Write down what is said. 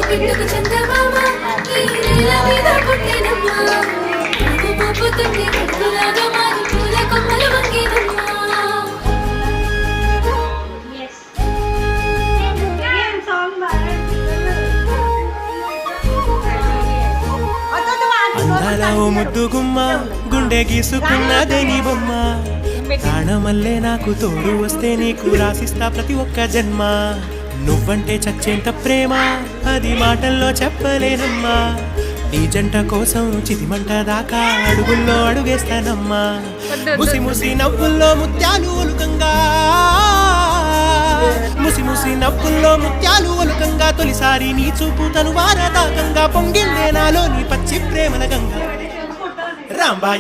బిడ్డకు చందమామ ఈ నేల మీద పుట్టినమ్మా నువ్వు మబ్బుతుంటే కడుపులాగా మారి పూల కొమ్మలు వంగినమ్మా అందాల ఓ ముద్దు గుమ్మ గుండె గీసుకున్నదే నీ బొమ్మ ప్రాణమల్లే నాకు తోడు వస్తే నీకు రాసిస్తా ప్రతి ఒక్క జన్మ నువ్వంటే చచ్చేంత ప్రేమ అది మాటల్లో చెప్పలేనమ్మా నీ జంట కోసం చితిమంట దాకా అడుగుల్లో అడుగేస్తానమ్మా ముసి ముసి నవ్వుల్లో ముత్యాలు ఒలుకంగా ముసి ముసి నవ్వుల్లో ముత్యాలు ఒలుకంగా తొలిసారి నీ చూపు తను వారదాకంగా పొంగిల్లే నాలో నీ పచ్చి ప్రేమల గంగా రాంబాయ్